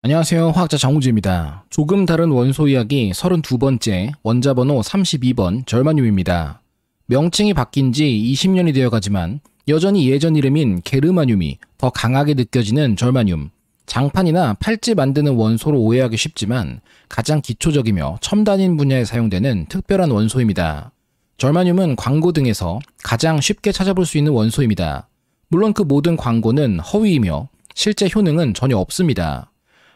안녕하세요. 화학자 정우주입니다. 조금 다른 원소 이야기 32번째, 원자번호 32번 절마늄입니다. 명칭이 바뀐 지 20년이 되어가지만 여전히 예전 이름인 게르마늄이 더 강하게 느껴지는 절마늄. 장판이나 팔찌 만드는 원소로 오해하기 쉽지만 가장 기초적이며 첨단인 분야에 사용되는 특별한 원소입니다. 절마늄은 광고 등에서 가장 쉽게 찾아볼 수 있는 원소입니다. 물론 그 모든 광고는 허위이며 실제 효능은 전혀 없습니다.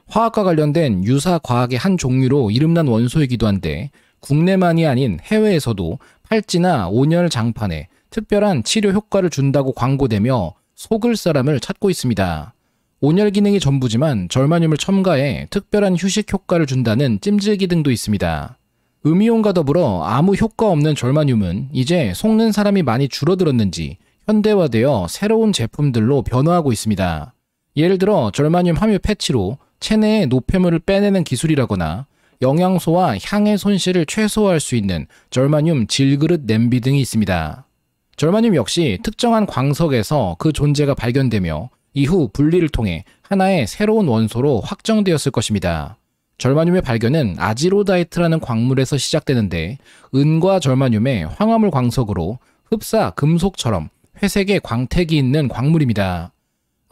화학과 관련된 유사 과학의 한 종류로 이름난 원소이기도 한데 국내만이 아닌 해외에서도 팔찌나 온열 장판에 특별한 치료 효과를 준다고 광고되며 속을 사람을 찾고 있습니다. 온열 기능이 전부지만 절마늄을 첨가해 특별한 휴식 효과를 준다는 찜질기 등도 있습니다. 음이온과 더불어 아무 효과 없는 절마늄은 이제 속는 사람이 많이 줄어들었는지 현대화되어 새로운 제품들로 변화하고 있습니다. 예를 들어 절마늄 함유 패치로 체내의 노폐물을 빼내는 기술이라거나 영양소와 향의 손실을 최소화할 수 있는 절마늄 질그릇 냄비 등이 있습니다. 절마늄 역시 특정한 광석에서 그 존재가 발견되며 이후 분리를 통해 하나의 새로운 원소로 확정되었을 것입니다. 절마늄의 발견은 아지로다이트라는 광물에서 시작되는데 은과 절마늄의 황화물 광석으로 흡사 금속처럼 회색의 광택이 있는 광물입니다.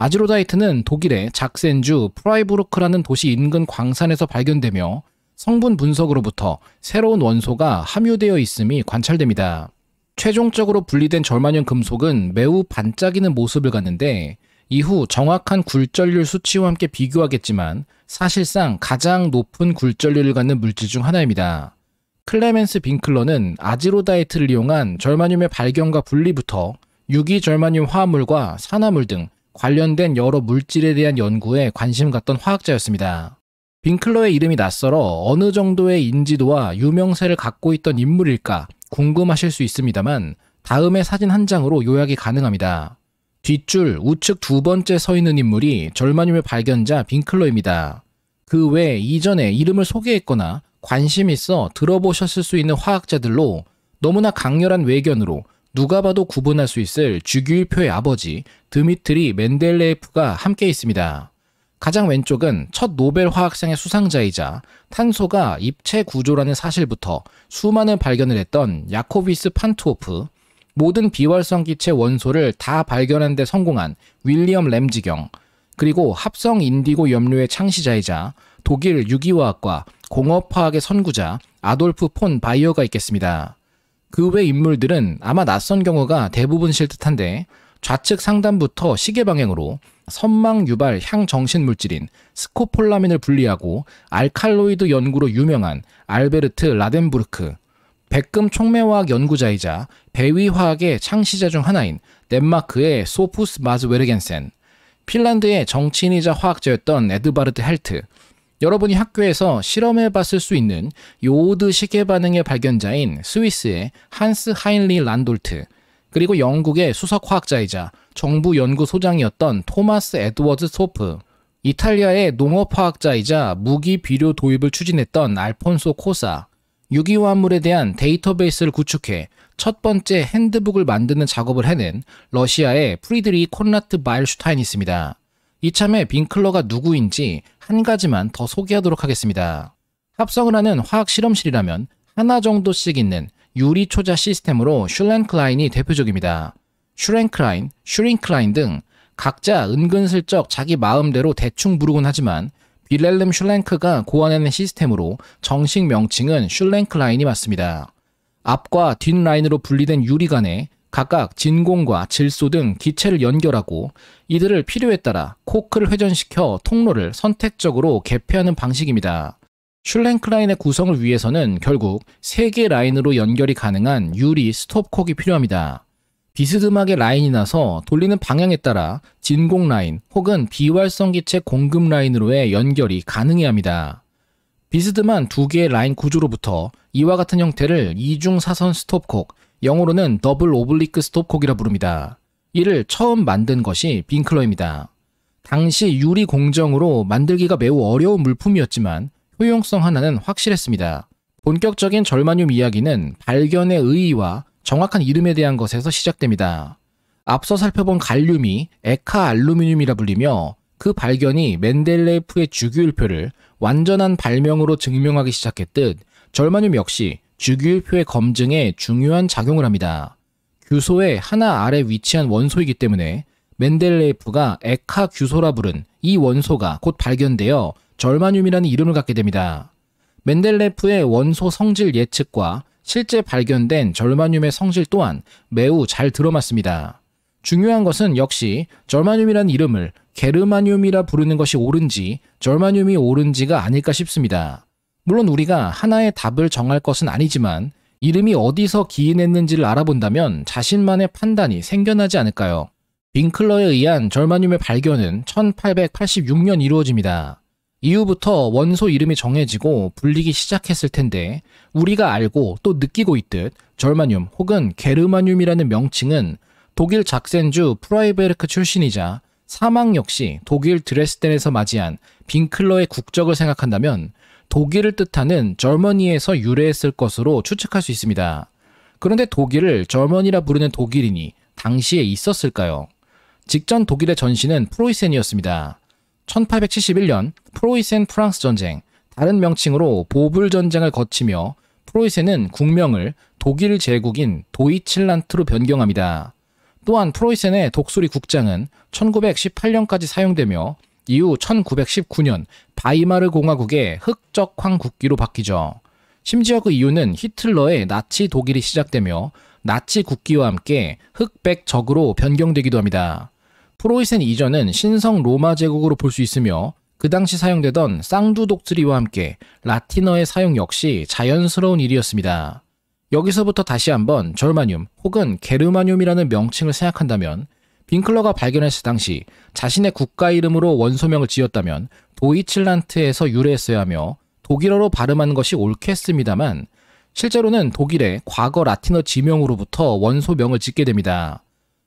아지로다이트는 독일의 작센주 프라이부르크라는 도시 인근 광산에서 발견되며 성분 분석으로부터 새로운 원소가 함유되어 있음이 관찰됩니다. 최종적으로 분리된 절마늄 금속은 매우 반짝이는 모습을 갖는데 이후 정확한 굴절률 수치와 함께 비교하겠지만 사실상 가장 높은 굴절률을 갖는 물질 중 하나입니다. 클레멘스 빙클러는 아지로다이트를 이용한 절마늄의 발견과 분리부터 유기절마늄 화합물과 산화물 등 관련된 여러 물질에 대한 연구에 관심 갖던 화학자였습니다. 빙클러의 이름이 낯설어 어느 정도의 인지도와 유명세를 갖고 있던 인물일까 궁금하실 수 있습니다만 다음의 사진 한 장으로 요약이 가능합니다. 뒷줄 우측 두 번째 서 있는 인물이 절마늄의 발견자 빙클러입니다. 그 외 이전에 이름을 소개했거나 관심 있어 들어보셨을 수 있는 화학자들로 너무나 강렬한 외견으로 누가 봐도 구분할 수 있을 주기율표의 아버지 드미트리 멘델레예프가 함께 있습니다. 가장 왼쪽은 첫 노벨 화학상의 수상자이자 탄소가 입체 구조라는 사실부터 수많은 발견을 했던 야코비스 판투호프, 모든 비활성 기체 원소를 다 발견하는 데 성공한 윌리엄 램지경, 그리고 합성 인디고 염료의 창시자이자 독일 유기화학과 공업화학의 선구자 아돌프 폰 바이어가 있겠습니다. 그 외 인물들은 아마 낯선 경우가 대부분이실 듯한데 좌측 상단부터 시계 방향으로 선망 유발 향정신 물질인 스코폴라민을 분리하고 알칼로이드 연구로 유명한 알베르트 라덴부르크, 백금 촉매화학 연구자이자 배위화학의 창시자 중 하나인 덴마크의 소푸스 마즈웨르겐센, 핀란드의 정치인이자 화학자였던 에드바르트 헬트, 여러분이 학교에서 실험해봤을 수 있는 요오드 시계 반응의 발견자인 스위스의 한스 하인리 란돌트, 그리고 영국의 수석화학자이자 정부 연구소장이었던 토마스 에드워즈 소프, 이탈리아의 농업화학자이자 무기 비료 도입을 추진했던 알폰소 코사, 유기화합물에 대한 데이터베이스를 구축해 첫 번째 핸드북을 만드는 작업을 해낸 러시아의 프리드리히 콘라트 바일슈타인이 있습니다. 이참에 빙클러가 누구인지 한 가지만 더 소개하도록 하겠습니다. 합성을 하는 화학 실험실이라면 하나 정도씩 있는 유리 초자 시스템으로 슐렌클라인이 대표적입니다. 슈링클라인 등 각자 은근슬쩍 자기 마음대로 대충 부르곤 하지만 빌헬름 슐랭크가 고안해낸 시스템으로 정식 명칭은 슐렌클라인이 맞습니다. 앞과 뒷 라인으로 분리된 유리 간에 각각 진공과 질소 등 기체를 연결하고 이들을 필요에 따라 코크를 회전시켜 통로를 선택적으로 개폐하는 방식입니다. 슐렌클라인의 구성을 위해서는 결국 3개 라인으로 연결이 가능한 유리 스톱콕이 필요합니다. 비스듬하게 라인이 나서 돌리는 방향에 따라 진공 라인 혹은 비활성 기체 공급 라인으로의 연결이 가능해야 합니다. 비스듬한 2개의 라인 구조로부터 이와 같은 형태를 이중사선 스톱콕, 영어로는 더블 오블리크 스톱콕이라 부릅니다. 이를 처음 만든 것이 빙클러입니다. 당시 유리 공정으로 만들기가 매우 어려운 물품이었지만 효용성 하나는 확실했습니다. 본격적인 절마늄 이야기는 발견의 의의와 정확한 이름에 대한 것에서 시작됩니다. 앞서 살펴본 갈륨이 에카알루미늄이라 불리며 그 발견이 멘델레예프의 주기율표를 완전한 발명으로 증명하기 시작했듯 절마늄 역시 주기율표의 검증에 중요한 작용을 합니다. 규소의 하나 아래 위치한 원소이기 때문에 멘델레예프가 에카 규소라 부른 이 원소가 곧 발견되어 절마늄이라는 이름을 갖게 됩니다. 멘델레예프의 원소 성질 예측과 실제 발견된 절마늄의 성질 또한 매우 잘 들어맞습니다. 중요한 것은 역시 절마늄이라는 이름을 게르마늄이라 부르는 것이 옳은지 절마늄이 옳은지가 아닐까 싶습니다. 물론 우리가 하나의 답을 정할 것은 아니지만 이름이 어디서 기인했는지를 알아본다면 자신만의 판단이 생겨나지 않을까요? 빙클러에 의한 절마늄의 발견은 1886년 이루어집니다. 이후부터 원소 이름이 정해지고 불리기 시작했을 텐데 우리가 알고 또 느끼고 있듯 절마늄 혹은 게르마늄이라는 명칭은 독일 작센주 프라이베르크 출신이자 사망 역시 독일 드레스덴에서 맞이한 빙클러의 국적을 생각한다면 독일을 뜻하는 절머니에서 유래했을 것으로 추측할 수 있습니다. 그런데 독일을 절머니라 부르는 독일인이 당시에 있었을까요? 직전 독일의 전신은 프로이센이었습니다. 1871년 프로이센 프랑스 전쟁, 다른 명칭으로 보불 전쟁을 거치며 프로이센은 국명을 독일 제국인 도이칠란트로 변경합니다. 또한 프로이센의 독수리 국장은 1918년까지 사용되며 이후 1919년 바이마르 공화국의 흑적황 국기로 바뀌죠. 심지어 그 이유는 히틀러의 나치 독일이 시작되며 나치 국기와 함께 흑백적으로 변경되기도 합니다. 프로이센 이전은 신성 로마 제국으로 볼 수 있으며 그 당시 사용되던 쌍두 독수리와 함께 라틴어의 사용 역시 자연스러운 일이었습니다. 여기서부터 다시 한번 절마늄 혹은 게르마늄이라는 명칭을 생각한다면 빙클러가 발견했을 당시 자신의 국가 이름으로 원소명을 지었다면 도이칠란트에서 유래했어야 하며 독일어로 발음하는 것이 옳겠습니다만 실제로는 독일의 과거 라틴어 지명으로부터 원소명을 짓게 됩니다.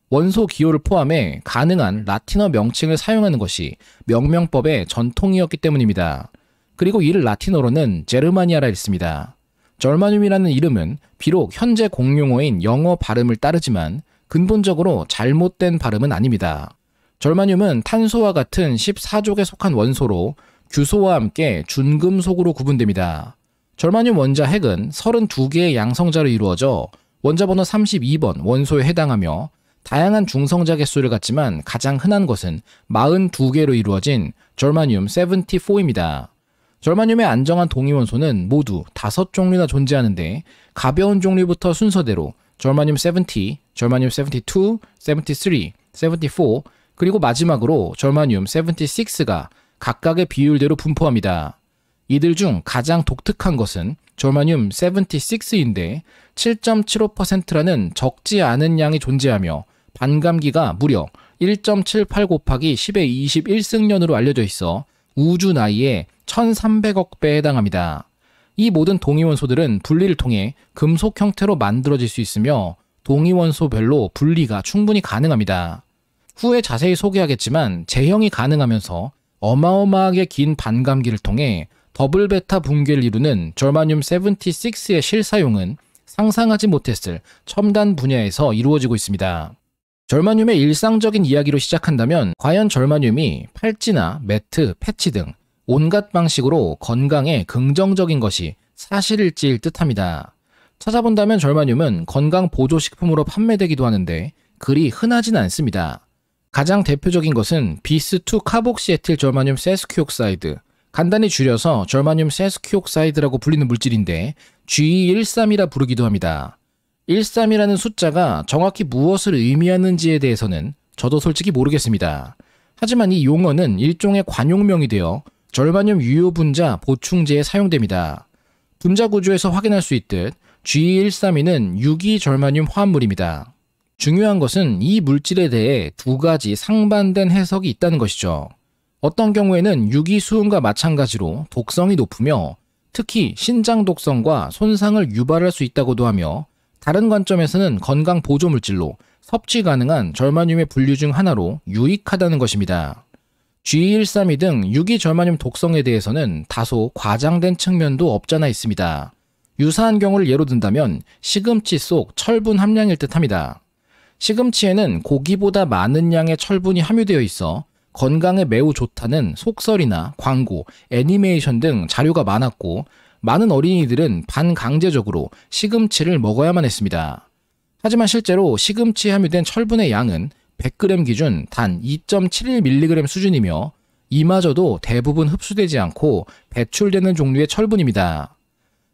원소 기호를 포함해 가능한 라틴어 명칭을 사용하는 것이 명명법의 전통이었기 때문입니다. 그리고 이를 라틴어로는 제르마니아라 했습니다. 절마늄이라는 이름은 비록 현재 공용어인 영어 발음을 따르지만 근본적으로 잘못된 발음은 아닙니다. 절마늄은 탄소와 같은 14족에 속한 원소로 규소와 함께 준금속으로 구분됩니다. 절마늄 원자 핵은 32개의 양성자로 이루어져 원자 번호 32번 원소에 해당하며 다양한 중성자 개수를 갖지만 가장 흔한 것은 42개로 이루어진 절마늄 74입니다. 절마늄의 안정한 동위원소는 모두 5종류나 존재하는데 가벼운 종류부터 순서대로 절마늄 70, 절마늄 72, 73, 74 그리고 마지막으로 절마늄 76가 각각의 비율대로 분포합니다. 이들 중 가장 독특한 것은 절마늄 76인데 7.75%라는 적지 않은 양이 존재하며 반감기가 무려 1.78 곱하기 10의 21승년으로 알려져 있어 우주 나이의 1300억 배에 해당합니다. 이 모든 동위원소들은 분리를 통해 금속 형태로 만들어질 수 있으며 동위원소별로 분리가 충분히 가능합니다. 후에 자세히 소개하겠지만 재형이 가능하면서 어마어마하게 긴 반감기를 통해 더블 베타 붕괴를 이루는 절마늄 76의 실사용은 상상하지 못했을 첨단 분야에서 이루어지고 있습니다. 절마늄의 일상적인 이야기로 시작한다면 과연 절마늄이 팔찌나 매트, 패치 등 온갖 방식으로 건강에 긍정적인 것이 사실일지를 뜻합니다. 찾아본다면 절마늄은 건강 보조식품으로 판매되기도 하는데 그리 흔하지는 않습니다. 가장 대표적인 것은 비스2 카복시에틸 절마늄 세스퀴옥사이드, 간단히 줄여서 절마늄 세스퀴옥사이드라고 불리는 물질인데 G13이라 부르기도 합니다. 13이라는 숫자가 정확히 무엇을 의미하는지에 대해서는 저도 솔직히 모르겠습니다. 하지만 이 용어는 일종의 관용명이 되어 절마늄 유효 분자 보충제에 사용됩니다. 분자 구조에서 확인할 수 있듯 G132는 유기 절마늄 화합물입니다. 중요한 것은 이 물질에 대해 두 가지 상반된 해석이 있다는 것이죠. 어떤 경우에는 유기 수은과 마찬가지로 독성이 높으며 특히 신장 독성과 손상을 유발할 수 있다고도 하며 다른 관점에서는 건강 보조물질로 섭취 가능한 절마늄의 분류 중 하나로 유익하다는 것입니다. G132 등 유기 절마늄 독성에 대해서는 다소 과장된 측면도 없잖아 있습니다. 유사한 경우를 예로 든다면 시금치 속 철분 함량일 듯합니다. 시금치에는 고기보다 많은 양의 철분이 함유되어 있어 건강에 매우 좋다는 속설이나 광고, 애니메이션 등 자료가 많았고 많은 어린이들은 반강제적으로 시금치를 먹어야만 했습니다. 하지만 실제로 시금치에 함유된 철분의 양은 100g 기준 단 2.71mg 수준이며 이마저도 대부분 흡수되지 않고 배출되는 종류의 철분입니다.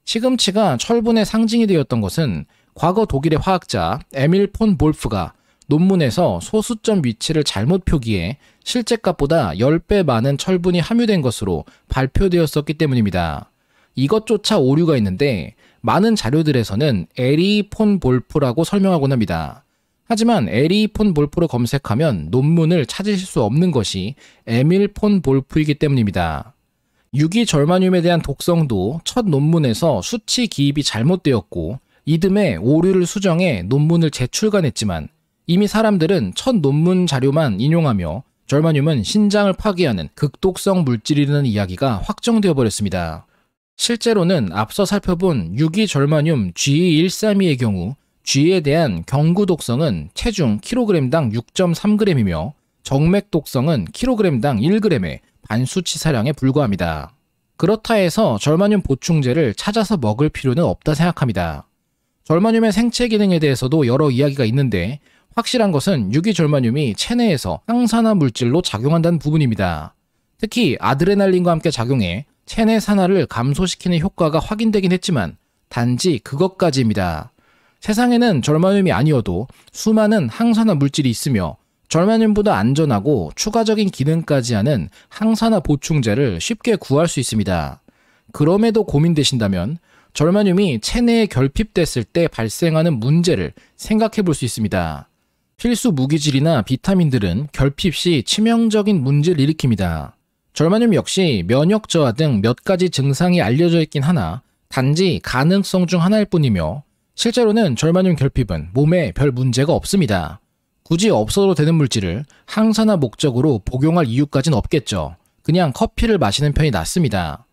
시금치가 철분의 상징이 되었던 것은 과거 독일의 화학자 에밀 폰 볼프가 논문에서 소수점 위치를 잘못 표기해 실제값보다 10배 많은 철분이 함유된 것으로 발표되었었기 때문입니다. 이것조차 오류가 있는데 많은 자료들에서는 에리 폰 볼프라고 설명하곤 합니다. 하지만 에리 폰 볼프로 검색하면 논문을 찾으실 수 없는 것이 에밀 폰 볼프이기 때문입니다. 유기절마늄에 대한 독성도 첫 논문에서 수치 기입이 잘못되었고 이듬해 오류를 수정해 논문을 재출간했지만 이미 사람들은 첫 논문 자료만 인용하며 절마늄은 신장을 파괴하는 극독성 물질이라는 이야기가 확정되어 버렸습니다. 실제로는 앞서 살펴본 유기절마늄 G132의 경우 G에 대한 경구 독성은 체중 kg당 6.3g이며 정맥 독성은 kg당 1g의 반수치사량에 불과합니다. 그렇다 해서 절마늄 보충제를 찾아서 먹을 필요는 없다 생각합니다. 절마늄의 생체 기능에 대해서도 여러 이야기가 있는데 확실한 것은 유기절마늄이 체내에서 항산화 물질로 작용한다는 부분입니다. 특히 아드레날린과 함께 작용해 체내 산화를 감소시키는 효과가 확인되긴 했지만 단지 그것까지입니다. 세상에는 절마늄이 아니어도 수많은 항산화 물질이 있으며 절마늄보다 안전하고 추가적인 기능까지 하는 항산화 보충제를 쉽게 구할 수 있습니다. 그럼에도 고민되신다면 절마늄이 체내에 결핍됐을 때 발생하는 문제를 생각해 볼 수 있습니다. 필수 무기질이나 비타민들은 결핍 시 치명적인 문제를 일으킵니다. 절마늄 역시 면역 저하 등 몇 가지 증상이 알려져 있긴 하나 단지 가능성 중 하나일 뿐이며 실제로는 절마늄 결핍은 몸에 별 문제가 없습니다. 굳이 없어도 되는 물질을 항산화 목적으로 복용할 이유까지는 없겠죠. 그냥 커피를 마시는 편이 낫습니다.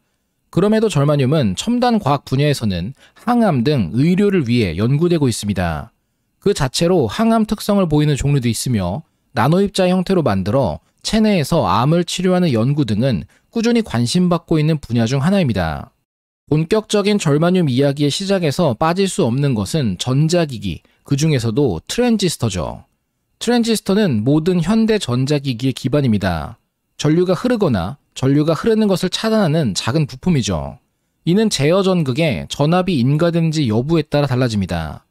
그럼에도 절마늄은 첨단 과학 분야에서는 항암 등 의료를 위해 연구되고 있습니다. 그 자체로 항암 특성을 보이는 종류도 있으며 나노입자 형태로 만들어 체내에서 암을 치료하는 연구 등은 꾸준히 관심받고 있는 분야 중 하나입니다. 본격적인 절마늄 이야기의 시작에서 빠질 수 없는 것은 전자기기, 그 중에서도 트랜지스터죠. 트랜지스터는 모든 현대 전자기기의 기반입니다. 전류가 흐르거나 전류가 흐르는 것을 차단하는 작은 부품이죠. 이는 제어 전극에 전압이 인가되는지 여부에 따라 달라집니다.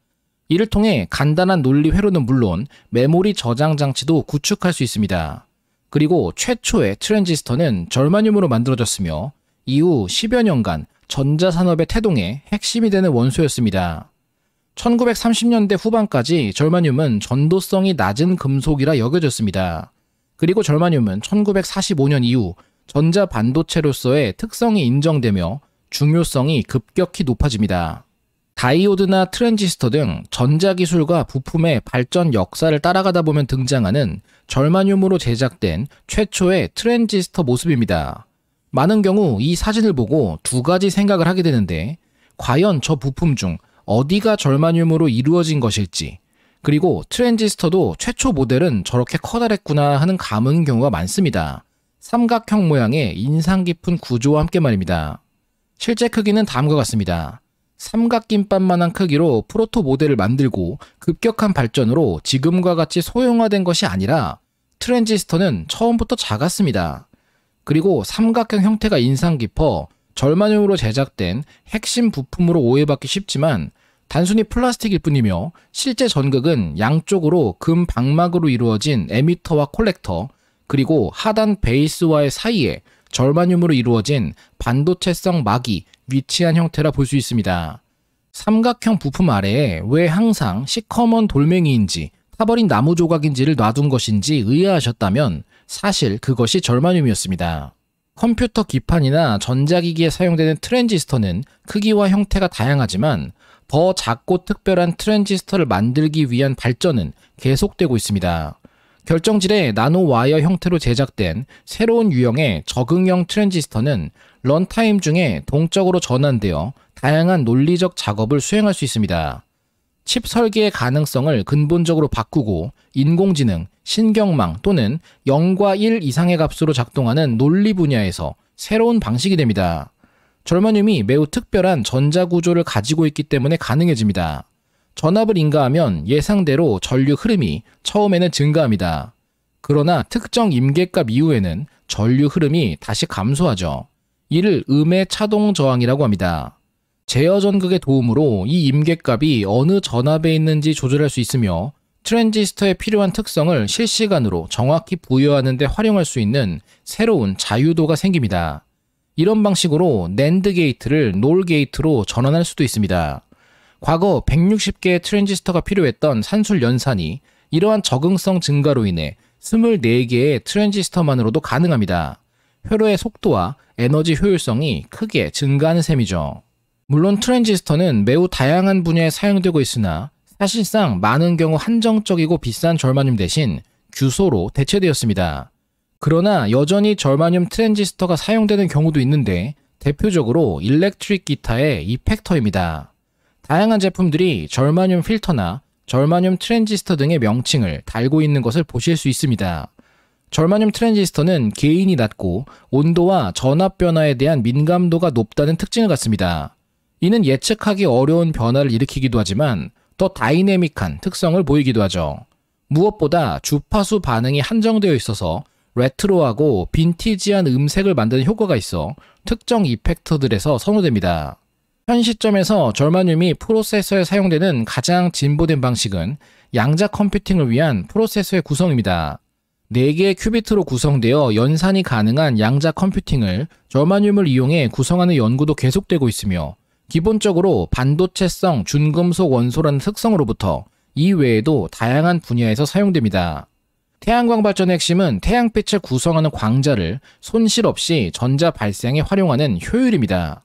이를 통해 간단한 논리 회로는 물론 메모리 저장 장치도 구축할 수 있습니다. 그리고 최초의 트랜지스터는 절마늄으로 만들어졌으며 이후 10여 년간 전자산업의 태동에 핵심이 되는 원소였습니다. 1930년대 후반까지 절마늄은 전도성이 낮은 금속이라 여겨졌습니다. 그리고 절마늄은 1945년 이후 전자반도체로서의 특성이 인정되며 중요성이 급격히 높아집니다. 다이오드나 트랜지스터 등 전자기술과 부품의 발전 역사를 따라가다 보면 등장하는 절마늄으로 제작된 최초의 트랜지스터 모습입니다. 많은 경우 이 사진을 보고 두 가지 생각을 하게 되는데 과연 저 부품 중 어디가 절마늄으로 이루어진 것일지 그리고 트랜지스터도 최초 모델은 저렇게 커다랬구나 하는 감흥인 경우가 많습니다. 삼각형 모양의 인상 깊은 구조와 함께 말입니다. 실제 크기는 다음과 같습니다. 삼각김밥만한 크기로 프로토 모델을 만들고 급격한 발전으로 지금과 같이 소형화된 것이 아니라 트랜지스터는 처음부터 작았습니다. 그리고 삼각형 형태가 인상 깊어 절마늄으로 제작된 핵심 부품으로 오해받기 쉽지만 단순히 플라스틱일 뿐이며 실제 전극은 양쪽으로 금 방막으로 이루어진 에미터와 콜렉터 그리고 하단 베이스와의 사이에 절마늄으로 이루어진 반도체성 막이 위치한 형태라 볼 수 있습니다. 삼각형 부품 아래에 왜 항상 시커먼 돌멩이인지 타버린 나무 조각인지를 놔둔 것인지 의아하셨다면 사실 그것이 절마늄이었습니다. 컴퓨터 기판이나 전자기기에 사용되는 트랜지스터는 크기와 형태가 다양하지만 더 작고 특별한 트랜지스터를 만들기 위한 발전은 계속되고 있습니다. 결정질의 나노와이어 형태로 제작된 새로운 유형의 적응형 트랜지스터는 런타임 중에 동적으로 전환되어 다양한 논리적 작업을 수행할 수 있습니다. 칩 설계의 가능성을 근본적으로 바꾸고 인공지능, 신경망 또는 0과 1 이상의 값으로 작동하는 논리 분야에서 새로운 방식이 됩니다. 절마늄이 매우 특별한 전자구조를 가지고 있기 때문에 가능해집니다. 전압을 인가하면 예상대로 전류 흐름이 처음에는 증가합니다. 그러나 특정 임계값 이후에는 전류 흐름이 다시 감소하죠. 이를 음의 차동 저항이라고 합니다. 제어 전극의 도움으로 이 임계값이 어느 전압에 있는지 조절할 수 있으며 트랜지스터에 필요한 특성을 실시간으로 정확히 부여하는 데 활용할 수 있는 새로운 자유도가 생깁니다. 이런 방식으로 낸드 게이트를 놀 게이트로 전환할 수도 있습니다. 과거 160개의 트랜지스터가 필요했던 산술 연산이 이러한 적응성 증가로 인해 24개의 트랜지스터만으로도 가능합니다. 회로의 속도와 에너지 효율성이 크게 증가하는 셈이죠. 물론 트랜지스터는 매우 다양한 분야에 사용되고 있으나 사실상 많은 경우 한정적이고 비싼 절마늄 대신 규소로 대체되었습니다. 그러나 여전히 절마늄 트랜지스터가 사용되는 경우도 있는데 대표적으로 일렉트릭 기타의 이펙터입니다. 다양한 제품들이 절마늄 필터나 절마늄 트랜지스터 등의 명칭을 달고 있는 것을 보실 수 있습니다. 절마늄 트랜지스터는 게인이 낮고 온도와 전압 변화에 대한 민감도가 높다는 특징을 갖습니다. 이는 예측하기 어려운 변화를 일으키기도 하지만 더 다이내믹한 특성을 보이기도 하죠. 무엇보다 주파수 반응이 한정되어 있어서 레트로하고 빈티지한 음색을 만드는 효과가 있어 특정 이펙터들에서 선호됩니다. 현 시점에서 절마늄이 프로세서에 사용되는 가장 진보된 방식은 양자 컴퓨팅을 위한 프로세서의 구성입니다. 4개의 큐비트로 구성되어 연산이 가능한 양자 컴퓨팅을 절마늄을 이용해 구성하는 연구도 계속되고 있으며 기본적으로 반도체성 준금속 원소라는 특성으로부터 이외에도 다양한 분야에서 사용됩니다. 태양광 발전의 핵심은 태양빛을 구성하는 광자를 손실 없이 전자 발생에 활용하는 효율입니다.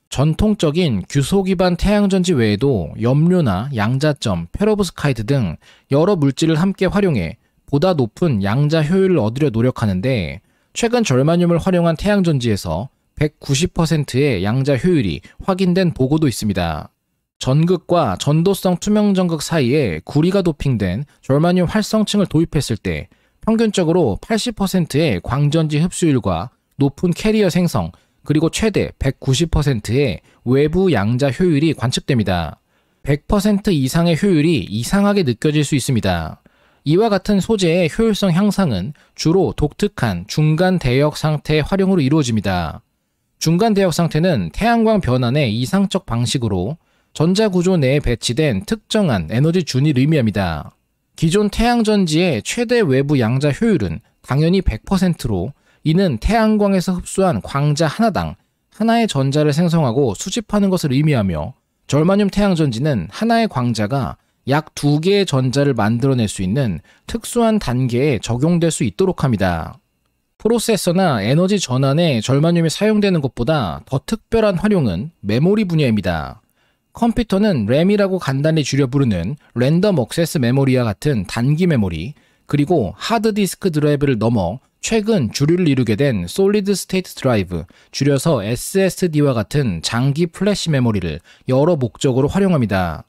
전통적인 규소 기반 태양전지 외에도 염료나 양자점, 페로브스카이트 등 여러 물질을 함께 활용해 보다 높은 양자 효율을 얻으려 노력하는데 최근 절마늄을 활용한 태양전지에서 190%의 양자 효율이 확인된 보고도 있습니다. 전극과 전도성 투명 전극 사이에 구리가 도핑된 절마늄 활성층을 도입했을 때 평균적으로 80%의 광전지 흡수율과 높은 캐리어 생성, 그리고 최대 190%의 외부 양자 효율이 관측됩니다. 100% 이상의 효율이 이상하게 느껴질 수 있습니다. 이와 같은 소재의 효율성 향상은 주로 독특한 중간 대역 상태의 활용으로 이루어집니다. 중간 대역 상태는 태양광 변환의 이상적 방식으로 전자구조 내에 배치된 특정한 에너지 준위를 의미합니다. 기존 태양전지의 최대 외부 양자 효율은 당연히 100%로 이는 태양광에서 흡수한 광자 하나당 하나의 전자를 생성하고 수집하는 것을 의미하며 절마늄 태양전지는 하나의 광자가 약 2개의 전자를 만들어낼 수 있는 특수한 단계에 적용될 수 있도록 합니다. 프로세서나 에너지 전환에 절마늄이 사용되는 것보다 더 특별한 활용은 메모리 분야입니다. 컴퓨터는 램이라고 간단히 줄여 부르는 랜덤 액세스 메모리와 같은 단기 메모리, 그리고 하드디스크 드라이브를 넘어 최근 주류를 이루게 된 솔리드 스테이트 드라이브, 줄여서 SSD와 같은 장기 플래시 메모리를 여러 목적으로 활용합니다.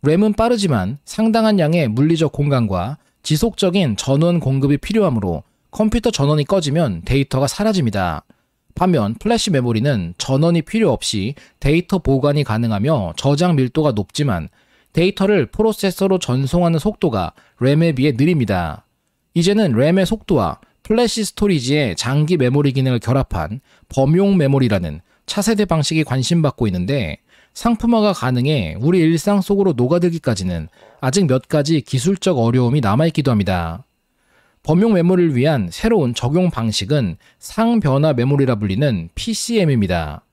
램은 빠르지만 상당한 양의 물리적 공간과 지속적인 전원 공급이 필요하므로 컴퓨터 전원이 꺼지면 데이터가 사라집니다. 반면 플래시 메모리는 전원이 필요 없이 데이터 보관이 가능하며 저장 밀도가 높지만 데이터를 프로세서로 전송하는 속도가 램에 비해 느립니다. 이제는 램의 속도와 플래시 스토리지의 장기 메모리 기능을 결합한 범용 메모리라는 차세대 방식이 관심받고 있는데 상품화가 가능해 우리 일상 속으로 녹아들기까지는 아직 몇 가지 기술적 어려움이 남아있기도 합니다. 범용 메모리를 위한 새로운 적용 방식은 상변화 메모리라 불리는 PCM입니다.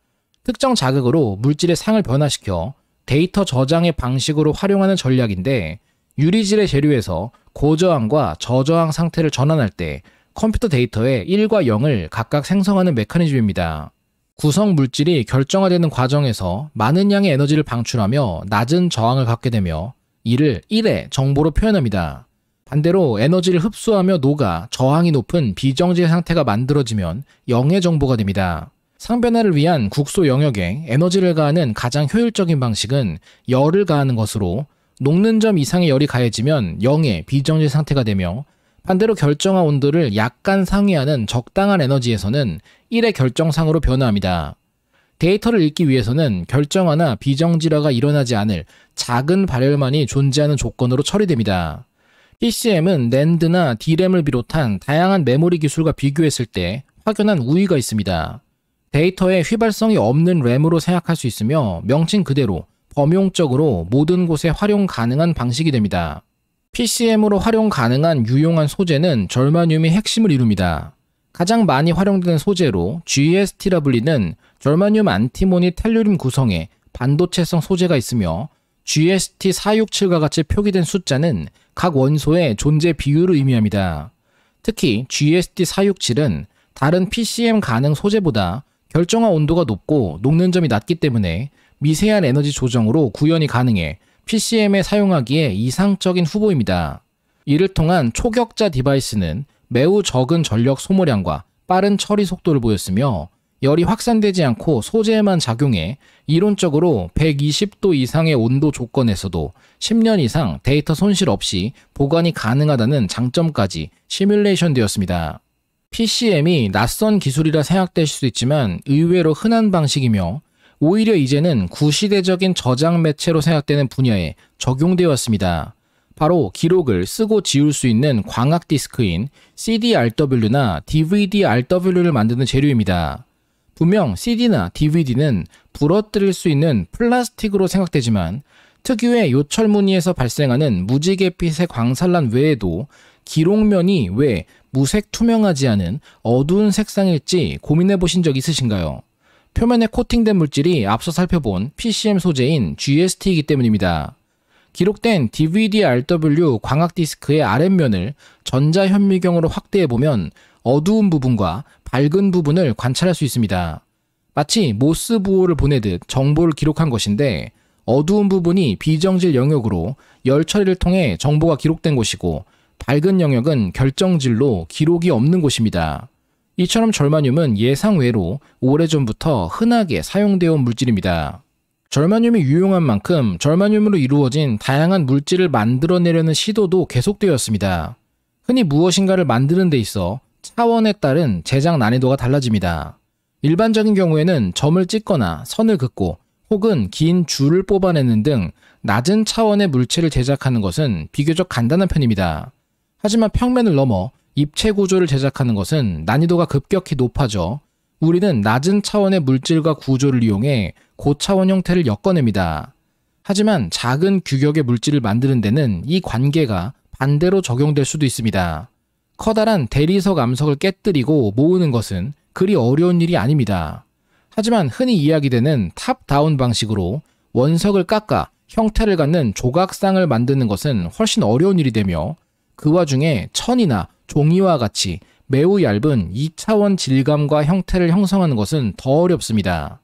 특정 자극으로 물질의 상을 변화시켜 데이터 저장의 방식으로 활용하는 전략인데 유리질의 재료에서 고저항과 저저항 상태를 전환할 때 컴퓨터 데이터에 1과 0을 각각 생성하는 메커니즘입니다. 구성 물질이 결정화되는 과정에서 많은 양의 에너지를 방출하며 낮은 저항을 갖게 되며 이를 1의 정보로 표현합니다. 반대로 에너지를 흡수하며 녹아 저항이 높은 비정지의 상태가 만들어지면 0의 정보가 됩니다. 상변화를 위한 국소 영역에 에너지를 가하는 가장 효율적인 방식은 열을 가하는 것으로 녹는 점 이상의 열이 가해지면 0의 비정지 상태가 되며 반대로 결정화 온도를 약간 상회하는 적당한 에너지에서는 1의 결정상으로 변화합니다. 데이터를 읽기 위해서는 결정화나 비정지화가 일어나지 않을 작은 발열만이 존재하는 조건으로 처리됩니다. PCM은 NAND나 DRAM을 비롯한 다양한 메모리 기술과 비교했을 때 확연한 우위가 있습니다. 데이터에 휘발성이 없는 램으로 생각할 수 있으며 명칭 그대로 범용적으로 모든 곳에 활용 가능한 방식이 됩니다. PCM으로 활용 가능한 유용한 소재는 절마늄이 핵심을 이룹니다. 가장 많이 활용되는 소재로 GST라 불리는 절마늄 안티모니 텔루림 구성의 반도체성 소재가 있으며 GST467과 같이 표기된 숫자는 각 원소의 존재 비율을 의미합니다. 특히 GST467은 다른 PCM 가능 소재보다 결정화 온도가 높고 녹는 점이 낮기 때문에 미세한 에너지 조정으로 구현이 가능해 PCM에 사용하기에 이상적인 후보입니다. 이를 통한 초격자 디바이스는 매우 적은 전력 소모량과 빠른 처리 속도를 보였으며 열이 확산되지 않고 소재에만 작용해 이론적으로 120도 이상의 온도 조건에서도 10년 이상 데이터 손실 없이 보관이 가능하다는 장점까지 시뮬레이션 되었습니다. PCM이 낯선 기술이라 생각되실 수 있지만 의외로 흔한 방식이며 오히려 이제는 구시대적인 저장 매체로 생각되는 분야에 적용되어 왔습니다. 바로 기록을 쓰고 지울 수 있는 광학 디스크인 CDRW나 DVD-RW를 만드는 재료입니다. 분명 CD나 DVD는 부러뜨릴 수 있는 플라스틱으로 생각되지만 특유의 요철 무늬에서 발생하는 무지갯빛의 광산란 외에도 기록면이 왜 무색 투명하지 않은 어두운 색상일지 고민해 보신 적 있으신가요? 표면에 코팅된 물질이 앞서 살펴본 PCM 소재인 GST이기 때문입니다. 기록된 DVD-RW 광학 디스크의 아랫면을 전자현미경으로 확대해보면 어두운 부분과 밝은 부분을 관찰할 수 있습니다. 마치 모스 부호를 보내듯 정보를 기록한 것인데 어두운 부분이 비정질 영역으로 열 처리를 통해 정보가 기록된 곳이고 밝은 영역은 결정질로 기록이 없는 곳입니다. 이처럼 절마늄은 예상외로 오래전부터 흔하게 사용되어 온 물질입니다. 절마늄이 유용한 만큼 절마늄으로 이루어진 다양한 물질을 만들어내려는 시도도 계속되었습니다. 흔히 무엇인가를 만드는 데 있어 차원에 따른 제작 난이도가 달라집니다. 일반적인 경우에는 점을 찍거나 선을 긋고 혹은 긴 줄을 뽑아내는 등 낮은 차원의 물체를 제작하는 것은 비교적 간단한 편입니다. 하지만 평면을 넘어 입체 구조를 제작하는 것은 난이도가 급격히 높아져 우리는 낮은 차원의 물질과 구조를 이용해 고차원 형태를 엮어냅니다. 하지만 작은 규격의 물질을 만드는 데는 이 관계가 반대로 적용될 수도 있습니다. 커다란 대리석 암석을 깨뜨리고 모으는 것은 그리 어려운 일이 아닙니다. 하지만 흔히 이야기되는 탑다운 방식으로 원석을 깎아 형태를 갖는 조각상을 만드는 것은 훨씬 어려운 일이 되며 그 와중에 천이나 종이와 같이 매우 얇은 2차원 질감과 형태를 형성하는 것은 더 어렵습니다.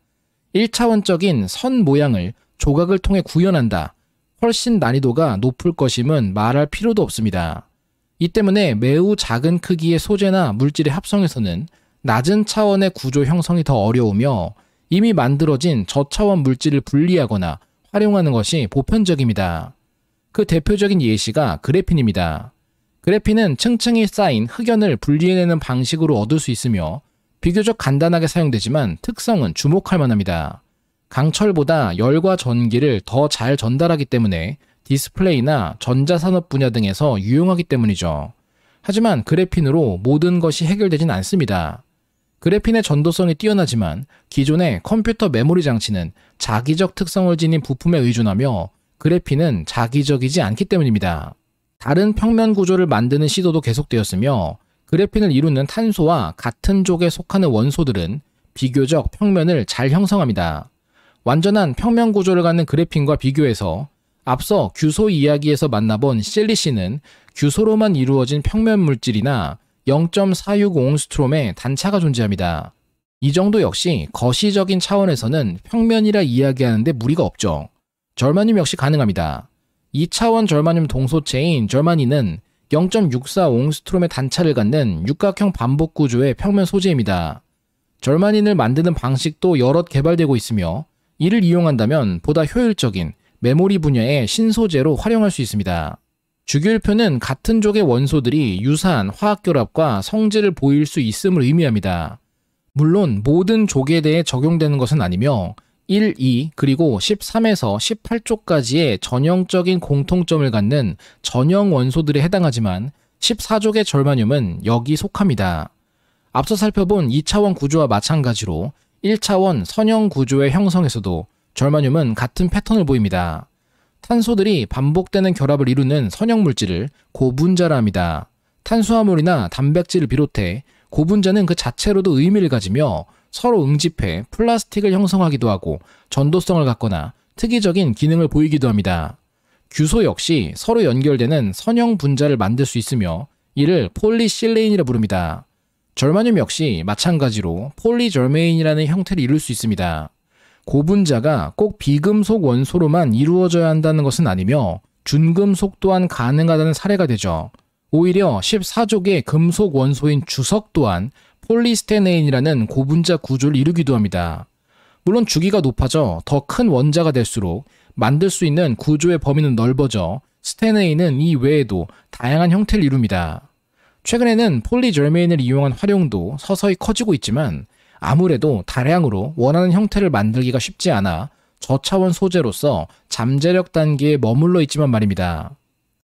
1차원적인 선 모양을 조각을 통해 구현한다. 훨씬 난이도가 높을 것임은 말할 필요도 없습니다. 이 때문에 매우 작은 크기의 소재나 물질의 합성에서는 낮은 차원의 구조 형성이 더 어려우며 이미 만들어진 저차원 물질을 분리하거나 활용하는 것이 보편적입니다. 그 대표적인 예시가 그래핀입니다. 그래핀은 층층이 쌓인 흑연을 분리해내는 방식으로 얻을 수 있으며 비교적 간단하게 사용되지만 특성은 주목할 만합니다. 강철보다 열과 전기를 더 잘 전달하기 때문에 디스플레이나 전자산업 분야 등에서 유용하기 때문이죠. 하지만 그래핀으로 모든 것이 해결되진 않습니다. 그래핀의 전도성이 뛰어나지만 기존의 컴퓨터 메모리 장치는 자기적 특성을 지닌 부품에 의존하며 그래핀은 자기적이지 않기 때문입니다. 다른 평면 구조를 만드는 시도도 계속되었으며 그래핀을 이루는 탄소와 같은 족에 속하는 원소들은 비교적 평면을 잘 형성합니다. 완전한 평면 구조를 갖는 그래핀과 비교해서 앞서 규소 이야기에서 만나본 실리시는 규소로만 이루어진 평면 물질이나 0.465옹스트롬의 단차가 존재합니다. 이 정도 역시 거시적인 차원에서는 평면이라 이야기하는데 무리가 없죠. 절마늄 역시 가능합니다. 2차원 절마늄 동소체인 절마니는 0.64옹스트롬의 단차를 갖는 육각형 반복 구조의 평면 소재입니다. 절마닌을 만드는 방식도 여럿 개발되고 있으며 이를 이용한다면 보다 효율적인 메모리 분야의 신소재로 활용할 수 있습니다. 주기율표는 같은 족의 원소들이 유사한 화학결합과 성질을 보일 수 있음을 의미합니다. 물론 모든 족에 대해 적용되는 것은 아니며 1, 2, 그리고 13에서 18족까지의 전형적인 공통점을 갖는 전형 원소들에 해당하지만 14족의 절마늄은 여기 속합니다. 앞서 살펴본 2차원 구조와 마찬가지로 1차원 선형 구조의 형성에서도 절마늄은 같은 패턴을 보입니다. 탄소들이 반복되는 결합을 이루는 선형 물질을 고분자라 합니다. 탄수화물이나 단백질을 비롯해 고분자는 그 자체로도 의미를 가지며 서로 응집해 플라스틱을 형성하기도 하고 전도성을 갖거나 특이적인 기능을 보이기도 합니다. 규소 역시 서로 연결되는 선형 분자를 만들 수 있으며 이를 폴리실레인이라 부릅니다. 절마늄 역시 마찬가지로 폴리절메인이라는 형태를 이룰 수 있습니다. 고분자가 꼭 비금속 원소로만 이루어져야 한다는 것은 아니며 준금속 또한 가능하다는 사례가 되죠. 오히려 14족의 금속 원소인 주석 또한 폴리스테네인이라는 고분자 구조를 이루기도 합니다. 물론 주기가 높아져 더 큰 원자가 될수록 만들 수 있는 구조의 범위는 넓어져 스테네인은 이 외에도 다양한 형태를 이룹니다. 최근에는 폴리절메인을 이용한 활용도 서서히 커지고 있지만 아무래도 다량으로 원하는 형태를 만들기가 쉽지 않아 저차원 소재로서 잠재력 단계에 머물러 있지만 말입니다.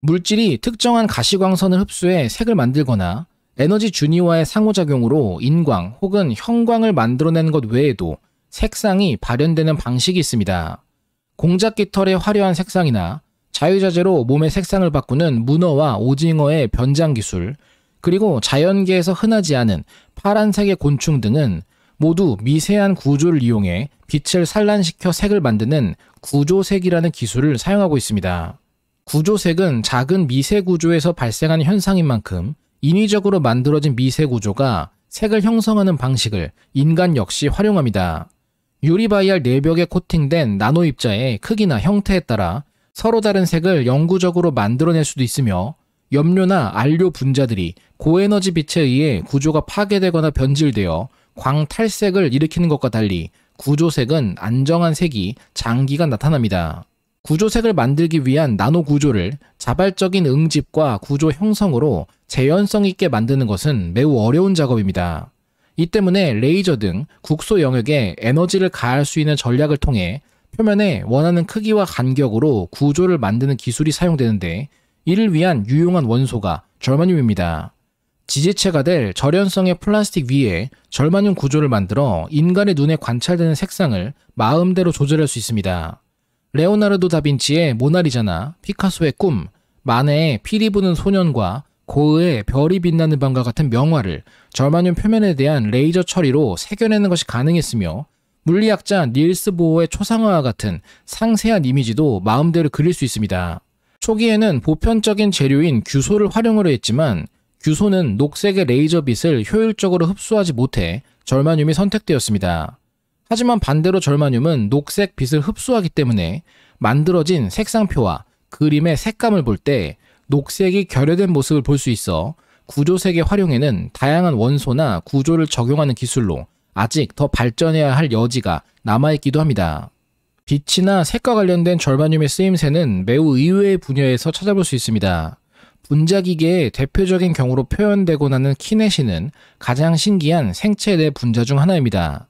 물질이 특정한 가시광선을 흡수해 색을 만들거나 에너지 준위와의 상호작용으로 인광 혹은 형광을 만들어내는 것 외에도 색상이 발현되는 방식이 있습니다. 공작 깃털의 화려한 색상이나 자유자재로 몸의 색상을 바꾸는 문어와 오징어의 변장 기술, 그리고 자연계에서 흔하지 않은 파란색의 곤충 등은 모두 미세한 구조를 이용해 빛을 산란시켜 색을 만드는 구조색이라는 기술을 사용하고 있습니다. 구조색은 작은 미세 구조에서 발생하는 현상인 만큼 인위적으로 만들어진 미세 구조가 색을 형성하는 방식을 인간 역시 활용합니다. 유리바이알 내벽에 코팅된 나노 입자의 크기나 형태에 따라 서로 다른 색을 영구적으로 만들어낼 수도 있으며 염료나 안료 분자들이 고에너지 빛에 의해 구조가 파괴되거나 변질되어 광탈색을 일으키는 것과 달리 구조색은 안정한 색이 장기간 나타납니다. 구조색을 만들기 위한 나노 구조를 자발적인 응집과 구조 형성으로 재현성 있게 만드는 것은 매우 어려운 작업입니다. 이 때문에 레이저 등 국소 영역에 에너지를 가할 수 있는 전략을 통해 표면에 원하는 크기와 간격으로 구조를 만드는 기술이 사용되는데 이를 위한 유용한 원소가 절마늄입니다. 지지체가 될 절연성의 플라스틱 위에 절마늄 구조를 만들어 인간의 눈에 관찰되는 색상을 마음대로 조절할 수 있습니다. 레오나르도 다빈치의 모나리자나 피카소의 꿈, 마네의 피리 부는 소년과 고흐의 별이 빛나는 밤과 같은 명화를 절마늄 표면에 대한 레이저 처리로 새겨내는 것이 가능했으며 물리학자 닐스 보어의 초상화와 같은 상세한 이미지도 마음대로 그릴 수 있습니다. 초기에는 보편적인 재료인 규소를 활용으로 했지만 규소는 녹색의 레이저 빛을 효율적으로 흡수하지 못해 절마늄이 선택되었습니다. 하지만 반대로 절마늄은 녹색 빛을 흡수하기 때문에 만들어진 색상표와 그림의 색감을 볼 때 녹색이 결여된 모습을 볼 수 있어 구조색의 활용에는 다양한 원소나 구조를 적용하는 기술로 아직 더 발전해야 할 여지가 남아있기도 합니다. 빛이나 색과 관련된 절마늄의 쓰임새는 매우 의외의 분야에서 찾아볼 수 있습니다. 분자기계의 대표적인 경우로 표현되고 나는 키네신은 가장 신기한 생체 내 분자 중 하나입니다.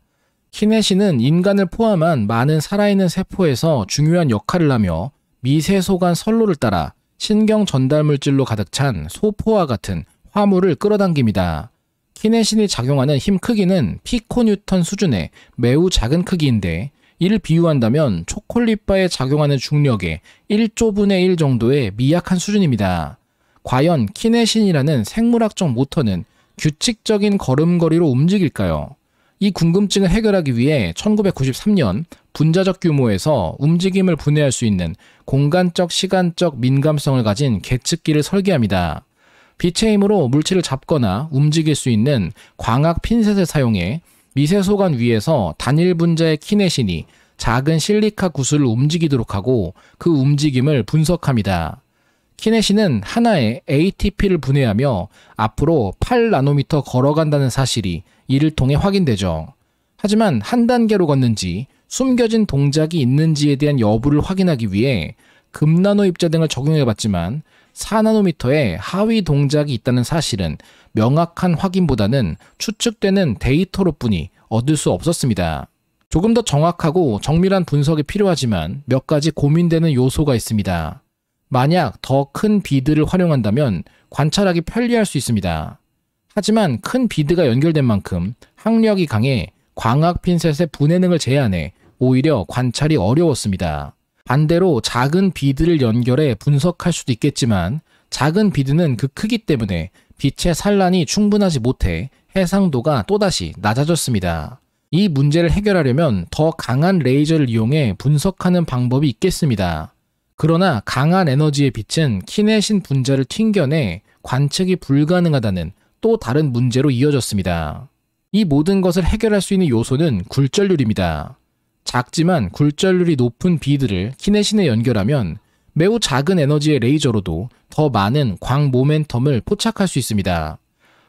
키네신은 인간을 포함한 많은 살아있는 세포에서 중요한 역할을 하며 미세소간 선로를 따라 신경 전달 물질로 가득 찬 소포와 같은 화물을 끌어당깁니다. 키네신이 작용하는 힘 크기는 피코뉴턴 수준의 매우 작은 크기인데 이를 비유한다면 초콜릿바에 작용하는 중력의 1조분의 1 정도의 미약한 수준입니다. 과연 키네신이라는 생물학적 모터는 규칙적인 걸음걸이로 움직일까요? 이 궁금증을 해결하기 위해 1993년 분자적 규모에서 움직임을 분해할 수 있는 공간적 시간적 민감성을 가진 계측기를 설계합니다. 빛의 힘으로 물질을 잡거나 움직일 수 있는 광학 핀셋을 사용해 미세소간 위에서 단일 분자의 키네신이 작은 실리카 구슬을 움직이도록 하고 그 움직임을 분석합니다. 키네신은 하나의 ATP를 분해하며 앞으로 8나노미터 걸어간다는 사실이 이를 통해 확인되죠. 하지만 한 단계로 걷는지 숨겨진 동작이 있는지에 대한 여부를 확인하기 위해 금나노 입자 등을 적용해봤지만 4나노미터의 하위 동작이 있다는 사실은 명확한 확인보다는 추측되는 데이터로뿐이 얻을 수 없었습니다. 조금 더 정확하고 정밀한 분석이 필요하지만 몇 가지 고민되는 요소가 있습니다. 만약 더 큰 비드를 활용한다면 관찰하기 편리할 수 있습니다. 하지만 큰 비드가 연결된 만큼 항력이 강해 광학 핀셋의 분해능을 제한해 오히려 관찰이 어려웠습니다. 반대로 작은 비드를 연결해 분석할 수도 있겠지만 작은 비드는 그 크기 때문에 빛의 산란이 충분하지 못해 해상도가 또다시 낮아졌습니다. 이 문제를 해결하려면 더 강한 레이저를 이용해 분석하는 방법이 있겠습니다. 그러나 강한 에너지의 빛은 키네신 분자를 튕겨내 관측이 불가능하다는 또 다른 문제로 이어졌습니다. 이 모든 것을 해결할 수 있는 요소는 굴절률입니다. 작지만 굴절률이 높은 비드를 키네신에 연결하면 매우 작은 에너지의 레이저로도 더 많은 광 모멘텀을 포착할 수 있습니다.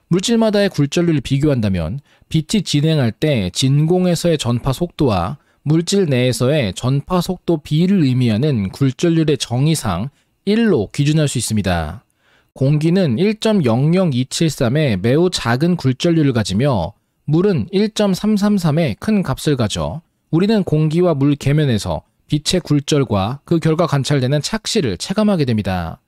물질마다의 굴절률을 비교한다면 빛이 진행할 때 진공에서의 전파 속도와 물질 내에서의 전파 속도 B를 의미하는 굴절률의 정의상 1로 기준할 수 있습니다. 공기는 1.00273의 매우 작은 굴절률을 가지며 물은 1.333의 큰 값을 가져 우리는 공기와 물 계면에서 빛의 굴절과 그 결과 관찰되는 착시를 체감하게 됩니다.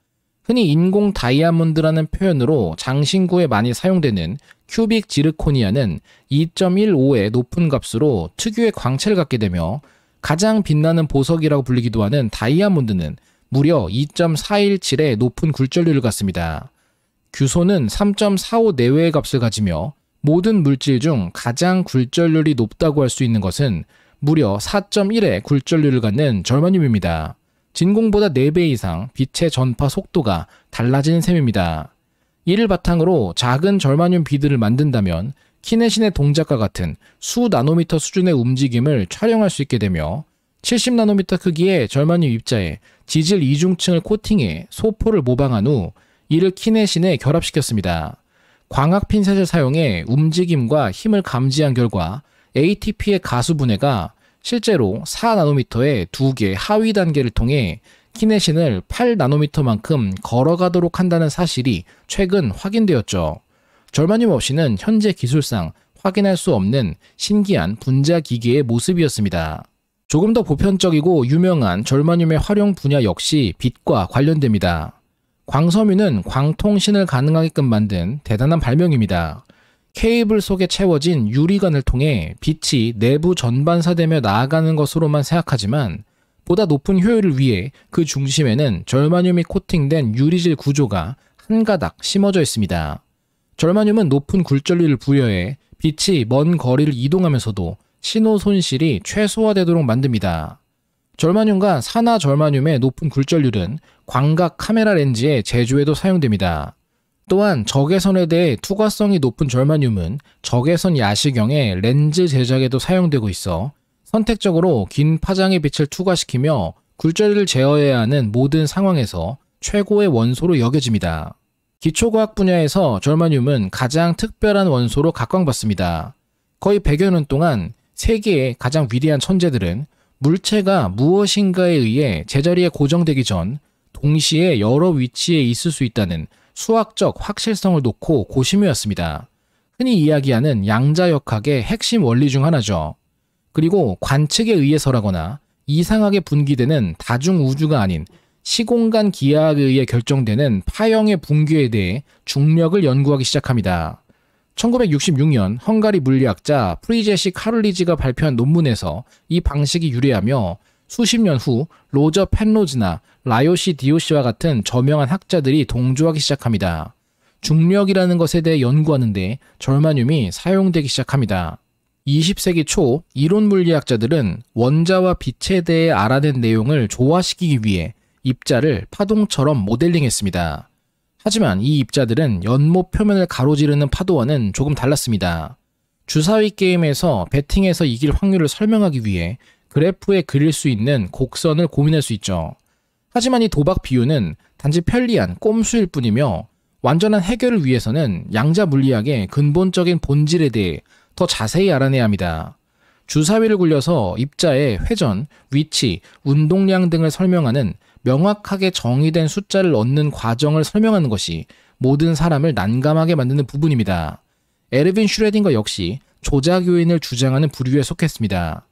흔히 인공 다이아몬드라는 표현으로 장신구에 많이 사용되는 큐빅 지르코니아는 2.15의 높은 값으로 특유의 광채를 갖게 되며 가장 빛나는 보석이라고 불리기도 하는 다이아몬드는 무려 2.417의 높은 굴절률을 갖습니다. 규소는 3.45 내외의 값을 가지며 모든 물질 중 가장 굴절률이 높다고 할 수 있는 것은 무려 4.1의 굴절률을 갖는 절마늄입니다. 진공보다 4배 이상 빛의 전파 속도가 달라지는 셈입니다. 이를 바탕으로 작은 절마늄 비드를 만든다면 키네신의 동작과 같은 수 나노미터 수준의 움직임을 촬영할 수 있게 되며 70나노미터 크기의 절마늄 입자에 지질 이중층을 코팅해 소포를 모방한 후 이를 키네신에 결합시켰습니다. 광학 핀셋을 사용해 움직임과 힘을 감지한 결과 ATP의 가수 분해가 실제로 4나노미터의 2개 하위 단계를 통해 키네신을 8나노미터만큼 걸어가도록 한다는 사실이 최근 확인되었죠. 절마늄 없이는 현재 기술상 확인할 수 없는 신기한 분자 기계의 모습이었습니다. 조금 더 보편적이고 유명한 절마늄의 활용 분야 역시 빛과 관련됩니다. 광섬유는 광통신을 가능하게끔 만든 대단한 발명입니다. 케이블 속에 채워진 유리관을 통해 빛이 내부 전반사되며 나아가는 것으로만 생각하지만 보다 높은 효율을 위해 그 중심에는 절마늄이 코팅된 유리질 구조가 한 가닥 심어져 있습니다. 절마늄은 높은 굴절률을 부여해 빛이 먼 거리를 이동하면서도 신호 손실이 최소화되도록 만듭니다. 절마늄과 산화 절마늄의 높은 굴절률은 광각 카메라 렌즈의 제조에도 사용됩니다. 또한 적외선에 대해 투과성이 높은 절마늄은 적외선 야시경의 렌즈 제작에도 사용되고 있어 선택적으로 긴 파장의 빛을 투과시키며 굴절을 제어해야 하는 모든 상황에서 최고의 원소로 여겨집니다. 기초과학 분야에서 절마늄은 가장 특별한 원소로 각광받습니다. 거의 100여 년 동안 세계의 가장 위대한 천재들은 물체가 무엇인가에 의해 제자리에 고정되기 전 동시에 여러 위치에 있을 수 있다는 수학적 확실성을 놓고 고심해왔습니다. 흔히 이야기하는 양자역학의 핵심 원리 중 하나죠. 그리고 관측에 의해서라거나 이상하게 분기되는 다중우주가 아닌 시공간 기하학에 의해 결정되는 파형의 붕괴에 대해 중력을 연구하기 시작합니다. 1966년 헝가리 물리학자 프리제시 카룰리지가 발표한 논문에서 이 방식이 유래하며 수십 년 후 로저 펜로즈나 라요시 디오시와 같은 저명한 학자들이 동조하기 시작합니다. 중력이라는 것에 대해 연구하는데 절마늄이 사용되기 시작합니다. 20세기 초 이론 물리학자들은 원자와 빛에 대해 알아낸 내용을 조화시키기 위해 입자를 파동처럼 모델링했습니다. 하지만 이 입자들은 연못 표면을 가로지르는 파도와는 조금 달랐습니다. 주사위 게임에서 배팅해서 이길 확률을 설명하기 위해 그래프에 그릴 수 있는 곡선을 고민할 수 있죠. 하지만 이 도박 비유는 단지 편리한 꼼수일 뿐이며 완전한 해결을 위해서는 양자 물리학의 근본적인 본질에 대해 더 자세히 알아내야 합니다. 주사위를 굴려서 입자의 회전, 위치, 운동량 등을 설명하는 명확하게 정의된 숫자를 얻는 과정을 설명하는 것이 모든 사람을 난감하게 만드는 부분입니다. 에르빈 슈레딩거 역시 조작 요인을 주장하는 부류에 속했습니다.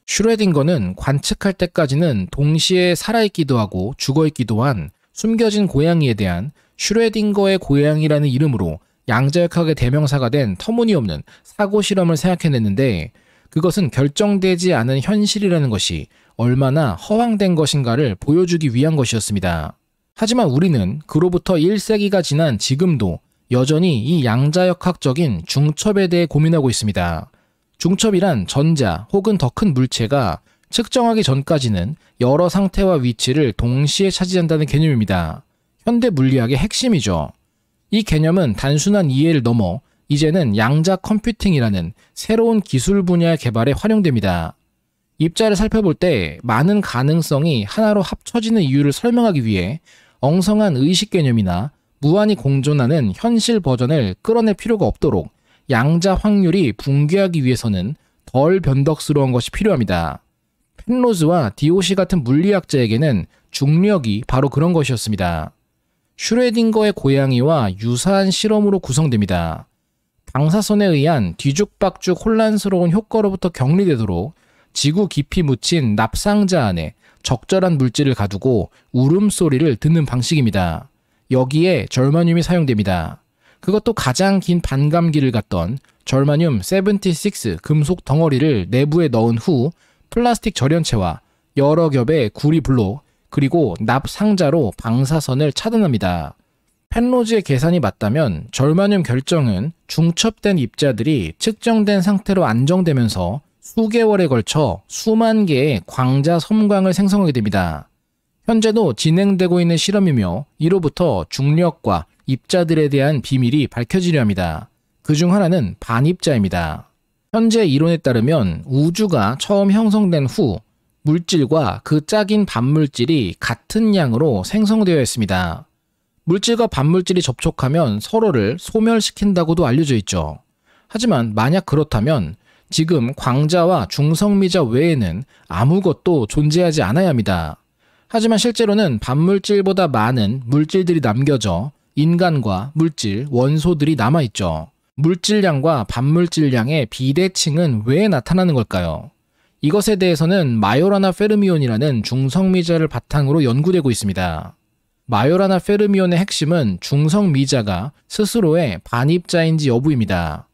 슈레딩거는 관측할 때까지는 동시에 살아있기도 하고 죽어있기도 한 숨겨진 고양이에 대한 슈레딩거의 고양이라는 이름으로 양자역학의 대명사가 된 터무니없는 사고 실험을 생각해냈는데, 그것은 결정되지 않은 현실이라는 것이 얼마나 허황된 것인가를 보여주기 위한 것이었습니다. 하지만 우리는 그로부터 1세기가 지난 지금도 여전히 이 양자역학적인 중첩에 대해 고민하고 있습니다. 중첩이란 전자 혹은 더 큰 물체가 측정하기 전까지는 여러 상태와 위치를 동시에 차지한다는 개념입니다. 현대 물리학의 핵심이죠. 이 개념은 단순한 이해를 넘어 이제는 양자 컴퓨팅이라는 새로운 기술 분야의 개발에 활용됩니다. 입자를 살펴볼 때 많은 가능성이 하나로 합쳐지는 이유를 설명하기 위해 엉성한 의식 개념이나 무한히 공존하는 현실 버전을 끌어낼 필요가 없도록 양자 확률이 붕괴하기 위해서는 덜 변덕스러운 것이 필요합니다. 펜로즈와 디오시 같은 물리학자에게는 중력이 바로 그런 것이었습니다. 슈레딩거의 고양이와 유사한 실험으로 구성됩니다. 방사선에 의한 뒤죽박죽 혼란스러운 효과로부터 격리되도록 지구 깊이 묻힌 납상자 안에 적절한 물질을 가두고 울음소리를 듣는 방식입니다. 여기에 절마늄이 사용됩니다. 그것도 가장 긴 반감기를 갖던 절마늄 76 금속 덩어리를 내부에 넣은 후 플라스틱 절연체와 여러 겹의 구리 블록 그리고 납상자로 방사선을 차단합니다. 펜로즈의 계산이 맞다면 절마늄 결정은 중첩된 입자들이 측정된 상태로 안정되면서 수개월에 걸쳐 수만 개의 광자 섬광을 생성하게 됩니다. 현재도 진행되고 있는 실험이며 이로부터 중력과 입자들에 대한 비밀이 밝혀지려 합니다. 그중 하나는 반입자입니다. 현재 이론에 따르면 우주가 처음 형성된 후 물질과 그 짝인 반물질이 같은 양으로 생성되어 있습니다. 물질과 반물질이 접촉하면 서로를 소멸시킨다고도 알려져 있죠. 하지만 만약 그렇다면 지금 광자와 중성미자 외에는 아무것도 존재하지 않아야 합니다. 하지만 실제로는 반물질보다 많은 물질들이 남겨져 인간과 물질, 원소들이 남아있죠. 물질량과 반물질량의 비대칭은 왜 나타나는 걸까요? 이것에 대해서는 마요라나 페르미온이라는 중성미자를 바탕으로 연구되고 있습니다. 마요라나 페르미온의 핵심은 중성미자가 스스로의 반입자인지 여부입니다.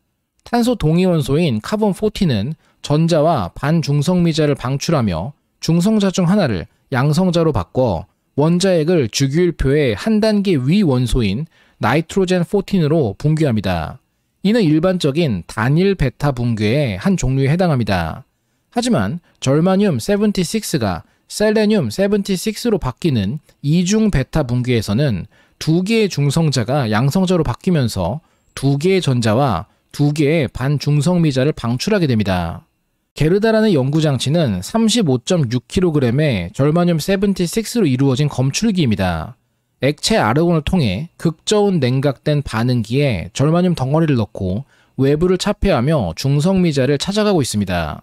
탄소 동위원소인 카본 14는 전자와 반중성미자를 방출하며 중성자 중 하나를 양성자로 바꿔 원자핵을 주기율표의 한 단계 위 원소인 나이트로젠 14으로 붕괴합니다. 이는 일반적인 단일 베타 붕괴의 한 종류에 해당합니다. 하지만 절마늄 76가 셀레늄 76로 바뀌는 이중 베타 붕괴에서는 두 개의 중성자가 양성자로 바뀌면서 두 개의 전자와 두 개의 반중성미자를 방출하게 됩니다. 게르다라는 연구장치는 35.6kg의 절마늄 76로 이루어진 검출기입니다. 액체 아르곤을 통해 극저온 냉각된 반응기에 절마늄 덩어리를 넣고 외부를 차폐하며 중성미자를 찾아가고 있습니다.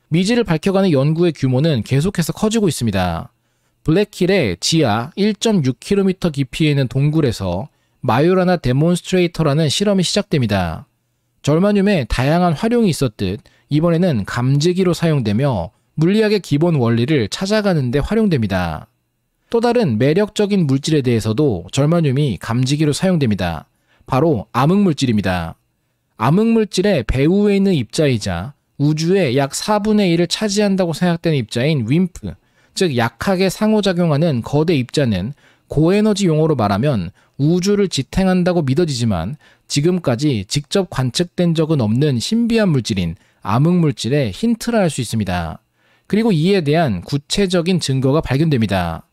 미지를 밝혀가는 연구의 규모는 계속해서 커지고 있습니다. 블랙힐의 지하 1.6km 깊이에 있는 동굴에서 마요라나 데몬스트레이터라는 실험이 시작됩니다. 절마늄의 다양한 활용이 있었듯 이번에는 감지기로 사용되며 물리학의 기본 원리를 찾아가는 데 활용됩니다. 또 다른 매력적인 물질에 대해서도 절마늄이 감지기로 사용됩니다. 바로 암흑물질입니다. 암흑물질의 배후에 있는 입자이자 우주의 약 4분의 1을 차지한다고 생각되는 입자인 윈프, 즉 약하게 상호작용하는 거대 입자는 고에너지 용어로 말하면 우주를 지탱한다고 믿어지지만 지금까지 직접 관측된 적은 없는 신비한 물질인 암흑물질의 힌트라 할 수 있습니다. 그리고 이에 대한 구체적인 증거가 발견됩니다.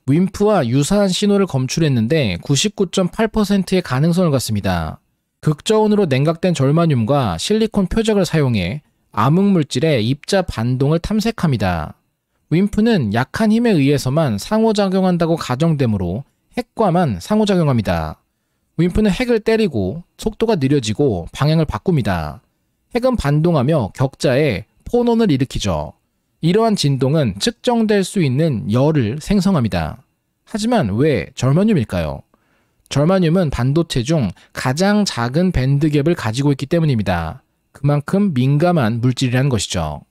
윈프와 유사한 신호를 검출했는데 99.8%의 가능성을 갖습니다. 극저온으로 냉각된 절마늄과 실리콘 표적을 사용해 암흑물질의 입자 반동을 탐색합니다. 윈프는 약한 힘에 의해서만 상호작용한다고 가정되므로 핵과만 상호작용합니다. 윈프는 핵을 때리고 속도가 느려지고 방향을 바꿉니다. 핵은 반동하며 격자에 폰온을 일으키죠. 이러한 진동은 측정될 수 있는 열을 생성합니다. 하지만 왜 절마늄일까요? 절마늄은 반도체 중 가장 작은 밴드갭을 가지고 있기 때문입니다. 그만큼 민감한 물질이라는 것이죠.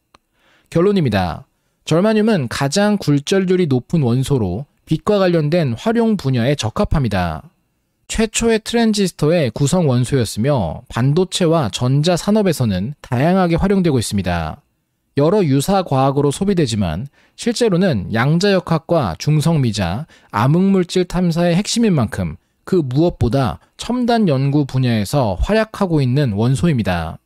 결론입니다. 절마늄은 가장 굴절률이 높은 원소로 빛과 관련된 활용 분야에 적합합니다. 최초의 트랜지스터의 구성 원소였으며 반도체와 전자 산업에서는 다양하게 활용되고 있습니다. 여러 유사 과학으로 소비되지만 실제로는 양자역학과 중성미자, 암흑물질 탐사의 핵심인 만큼 그 무엇보다 첨단 연구 분야에서 활약하고 있는 원소입니다.